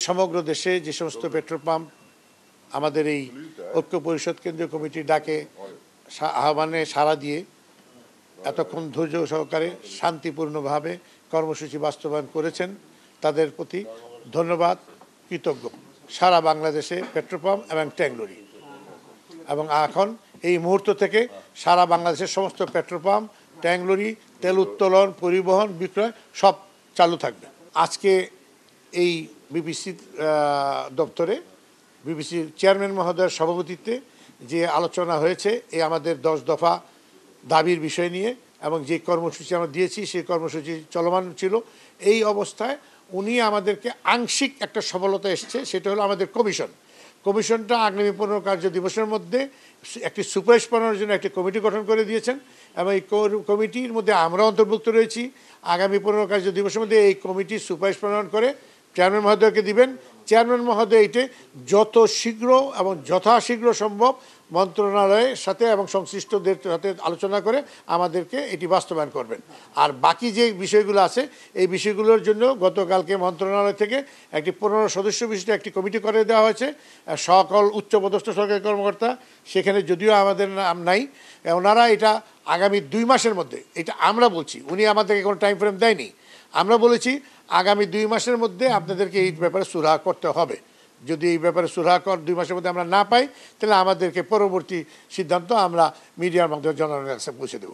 সমগ্র দেশে যে সমস্ত পেট্রোল পাম্প আমাদের এই ঐক্য পরিষদ কেন্দ্রীয় কমিটির ডাকে আহ্বানে সাড়া দিয়ে এতক্ষণ ধৈর্য সহকারে শান্তিপূর্ণভাবে কর্মসূচি বাস্তবায়ন করেছেন, তাদের প্রতি ধন্যবাদ, কৃতজ্ঞ। সারা বাংলাদেশে পেট্রোল পাম্প এবং ট্যাঙ্কলরি, এবং এখন এই মুহূর্ত থেকে সারা বাংলাদেশের সমস্ত পেট্রোল পাম্প, ট্যাঙ্কলরি, তেল উত্তোলন, পরিবহন, বিক্রয় সব চালু থাকবে। আজকে এই বিবিসি দপ্তরে বিবিসির চেয়ারম্যান মহোদয়ের সভাপতিত্বে যে আলোচনা হয়েছে এই আমাদের 10 দফা দাবির বিষয় নিয়ে, এবং যে কর্মসূচি আমরা দিয়েছি সেই কর্মসূচি চলমান ছিল। এই অবস্থায় উনি আমাদেরকে আংশিক একটা সফলতা এসছে, সেটা হলো আমাদের কমিশনটা আগামী 15 কার্য দিবসের মধ্যে একটি সুপারিশ পাঠানোর জন্য একটি কমিটি গঠন করে দিয়েছেন, এবং এই কমিটির মধ্যে আমরা অন্তর্ভুক্ত রয়েছি। আগামী 15 কার্য দিবসের মধ্যে এই কমিটি সুপারিশ প্রণয়ন করে চেয়ারম্যান মহোদয়কে দিবেন। চেয়ারম্যান মহোদয় এটি যত শীঘ্র এবং যথাশীঘ্র সম্ভব মন্ত্রণালয়ের সাথে এবং সংশ্লিষ্টদের সাথে আলোচনা করে আমাদেরকে এটি বাস্তবায়ন করবেন। আর বাকি যে বিষয়গুলো আছে এই বিষয়গুলোর জন্য গতকালকে মন্ত্রণালয় থেকে একটি 15 সদস্য বিশিষ্ট একটি কমিটি করে দেওয়া হয়েছে, সকল উচ্চপদস্থ সরকারি কর্মকর্তা। সেখানে যদিও আমাদের নাম নাই, ওনারা এটা আগামী 2 মাসের মধ্যে, এটা আমরা বলছি, উনি আমাদেরকে কোনো টাইম ফ্রেম দেয়নি, আমরা বলেছি আগামী 2 মাসের মধ্যে আপনাদেরকে এই ব্যাপারে সুরাহা করতে হবে। যদি এই ব্যাপারে সুরাহা 2 মাসের মধ্যে আমরা না পাই, তাহলে আমাদেরকে পরবর্তী সিদ্ধান্ত আমরা মিডিয়ার মাধ্যমে জনগণের কাছে পৌঁছে দেব।